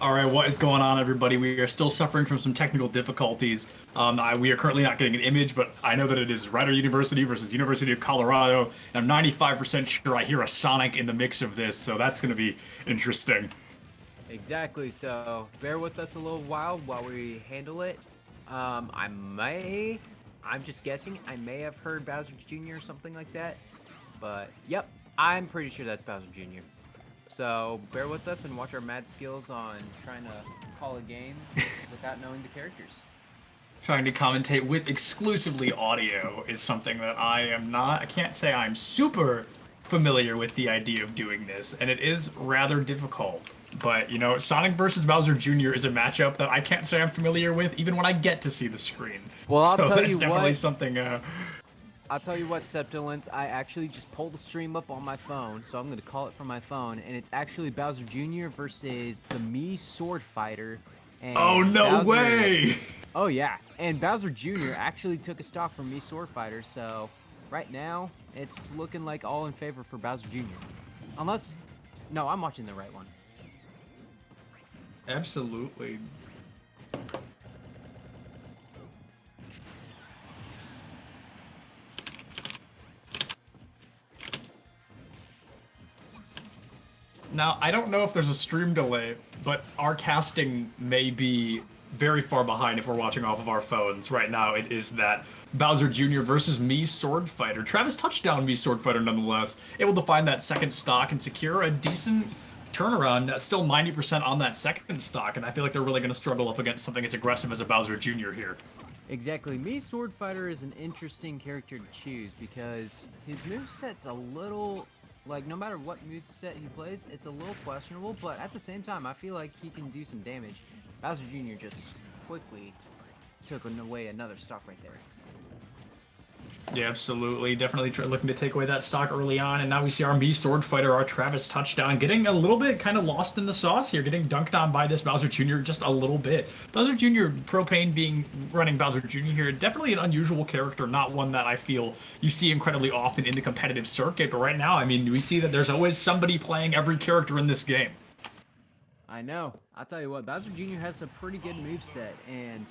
All right, what is going on, everybody? We are still suffering from some technical difficulties. We are currently not getting an image, but I know that it is Rider University versus University of Colorado, and I'm 95% sure I hear a Sonic in the mix of this, so that's going to be interesting. Exactly. So bear with us a little while we handle it. I'm just guessing. I may have heard Bowser Jr. or something like that, but yep, I'm pretty sure that's Bowser Jr. So bear with us and watch our mad skills on trying to call a game without knowing the characters. Trying to commentate with exclusively audio is something that I can't say I'm super familiar with the idea of doing this, and it is rather difficult. But, Sonic versus Bowser Jr. is a matchup that I can't say I'm familiar with even when I get to see the screen. Well, So that's definitely something. I'll tell you what, Septolence, I actually just pulled the stream up on my phone, so I'm going to call it from my phone, and it's actually Bowser Jr. versus the Mii Sword Fighter. Oh, And no Bowser, way! Oh, yeah. And Bowser Jr. actually took a stock from Mii Sword Fighter, so right now, it's looking like all in favor for Bowser Jr. Unless... No, I'm watching the right one. Absolutely. Now, I don't know if there's a stream delay, but our casting may be very far behind if we're watching off of our phones. Right now, it is that Bowser Jr. versus Mii Sword Fighter. Travis touchdown Mii Sword Fighter nonetheless, able to find that second stock and secure a decent turnaround, still 90% on that second stock, and I feel like they're really going to struggle up against something as aggressive as a Bowser Jr. here. Exactly. Mii Sword Fighter is an interesting character to choose because his moveset's a little... Like, no matter what moveset he plays, it's a little questionable, but at the same time, I feel like he can do some damage. Bowser Jr. just quickly took away another stock right there. Yeah, absolutely. Definitely looking to take away that stock early on. And now we see our Mii Sword Fighter, our Travis touchdown, getting a little bit kind of lost in the sauce here, getting dunked on by this Bowser Jr. just a little bit. Bowser Jr., Propane running Bowser Jr. here, definitely an unusual character, not one that I feel you see incredibly often in the competitive circuit. But right now, I mean, we see that there's always somebody playing every character in this game. I know. I'll tell you what, Bowser Jr. has a pretty good moveset, and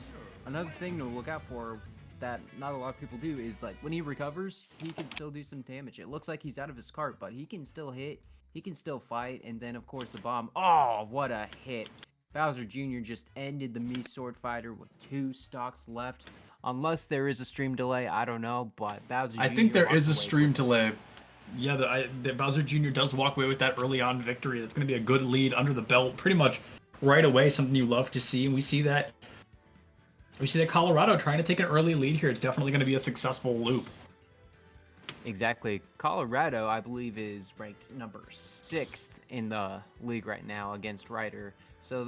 another thing to look out for that not a lot of people do is, like, when he recovers, he can still do some damage. It looks like he's out of his cart, but he can still hit, he can still fight, and then, of course, the bomb. Oh, what a hit. Bowser Jr. just ended the Mii Sword Fighter with 2 stocks left. Unless there is a stream delay, I don't know, but Bowser Jr. I think there is a stream quickly. delay. Yeah, the Bowser Jr. does walk away with that early on victory. That's going to be a good lead under the belt pretty much right away, something you love to see. And we see that Colorado trying to take an early lead here. It's definitely going to be a successful loop. Exactly. Colorado, I believe, is ranked number 6th in the league right now against Ryder. So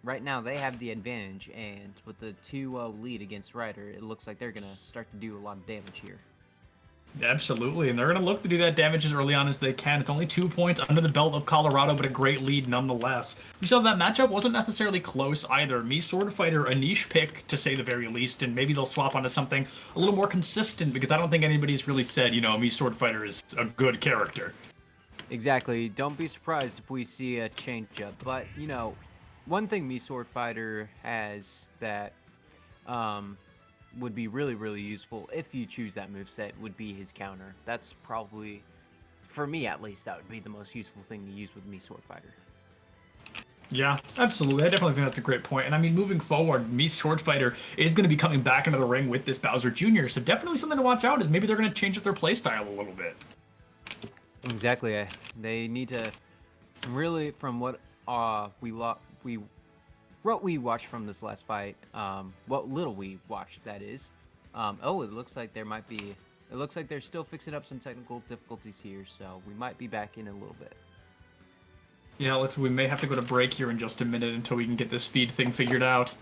right now, they have the advantage, and with the 2-0 lead against Ryder, it looks like they're going to start to do a lot of damage here. Absolutely, and they're going to look to do that damage as early on as they can. It's only 2 points under the belt of Colorado, but a great lead nonetheless. We saw that matchup wasn't necessarily close either. Mii Sword Fighter, a niche pick, to say the very least, and maybe they'll swap onto something a little more consistent, because I don't think anybody's really said, Mii Sword Fighter is a good character. Exactly. Don't be surprised if we see a change-up. But, one thing Mii Sword Fighter has that would be really, really useful if you choose that moveset would be his counter. That's probably, for me at least, that would be the most useful thing to use with Mii Sword Fighter. Yeah, absolutely. I definitely think that's a great point. And I mean, moving forward, Mii Sword Fighter is going to be coming back into the ring with this Bowser Jr., so definitely something to watch out is maybe they're going to change up their playstyle a little bit. Exactly. They need to really, from what we watched from this last fight, what little we watched, that is. It looks like it looks like they're still fixing up some technical difficulties here, so we might be back in a little bit. Yeah, we may have to go to break here in just a minute until we can get this feed thing figured out.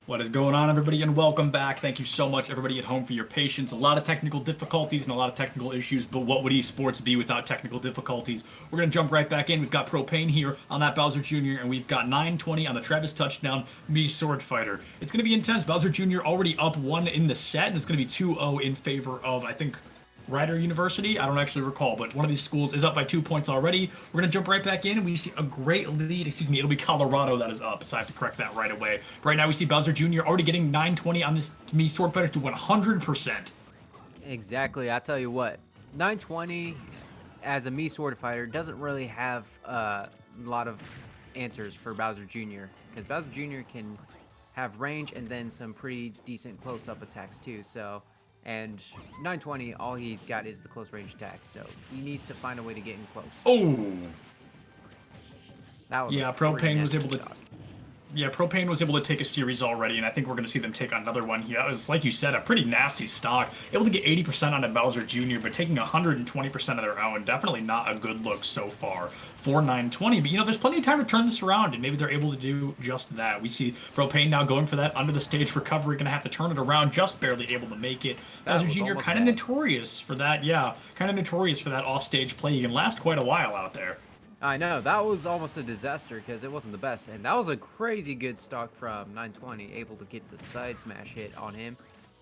What is going on, everybody, and welcome back. Thank you so much, everybody at home, for your patience. A lot of technical difficulties and a lot of technical issues, but what would esports be without technical difficulties? We're going to jump right back in. We've got Propane here on that Bowser Jr., and we've got 920 on the Travis touchdown, me sword fighter. It's going to be intense. Bowser Jr. already up 1 in the set, and it's going to be 2-0 in favor of, I think, Rider University? I don't actually recall, but one of these schools is up by 2 points already. We're going to jump right back in, and we see a great lead. Excuse me, it'll be Colorado that is up, so I have to correct that right away. Right now, we see Bowser Jr. already getting 920 on this me sword fighters to 100%. Exactly. I tell you what, 920 as a me sword fighter doesn't really have a lot of answers for Bowser Jr. because Bowser Jr. can have range and then some pretty decent close-up attacks too. So. And 920, all he's got is the close range attack, so he needs to find a way to get in close. Oh! That was yeah, Propane was able to. Yeah, Propane was able to take a series already, and I think we're going to see them take another one here. That was, like you said, a pretty nasty stock. Able to get 80% on a Bowser Jr., but taking 120% of their own. Definitely not a good look so far for 920. But, you know, there's plenty of time to turn this around, and maybe they're able to do just that. We see Propane now going for that under the stage recovery, going to have to turn it around, just barely able to make it. Bowser Jr. kind of notorious for that, yeah. Kind of notorious for that offstage play. He can last quite a while out there. I know, that was almost a disaster because it wasn't the best, and that was a crazy good stock from 920, able to get the side smash hit on him.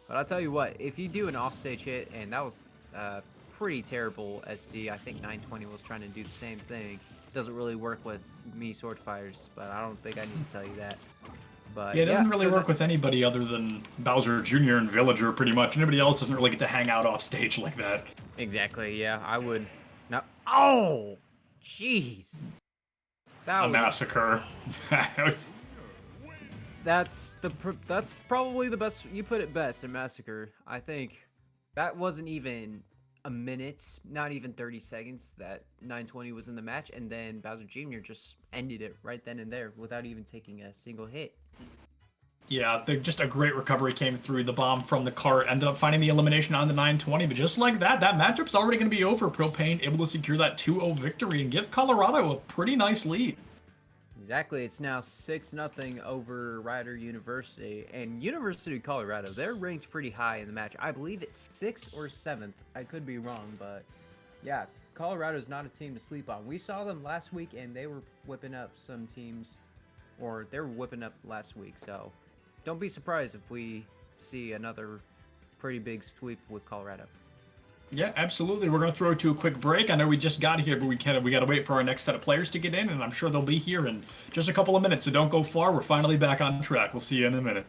But I'll tell you what, if you do an offstage hit, and that was pretty terrible SD, I think 920 was trying to do the same thing. Doesn't really work with me sword fighters, but I don't think I need to tell you that. But yeah, it doesn't really work with anybody other than Bowser Jr. and Villager, pretty much. Anybody else doesn't really get to hang out off stage like that. Exactly, yeah, I would. No. Oh! Jeez. That was a massacre. That's probably the best. You put it best, a massacre. I think that wasn't even a minute, not even 30 seconds that 920 was in the match, and then Bowser Jr. just ended it right then and there without even taking a single hit. Yeah, just a great recovery came through. The bomb from the cart ended up finding the elimination on the 920, but just like that, that matchup's already going to be over. Propane able to secure that 2-0 victory and give Colorado a pretty nice lead. Exactly, it's now 6-0 over Rider University, and University of Colorado, they're ranked pretty high in the match. I believe it's 6th or 7th. I could be wrong, but yeah, Colorado's not a team to sleep on. We saw them last week, and they were whipping up some teams, or they were whipping up last week, so don't be surprised if we see another pretty big sweep with Colorado. Yeah, absolutely. We're going to throw to a quick break. I know we just got here, but we got to wait for our next set of players to get in, and I'm sure they'll be here in just a couple of minutes, so don't go far. We're finally back on track. We'll see you in a minute.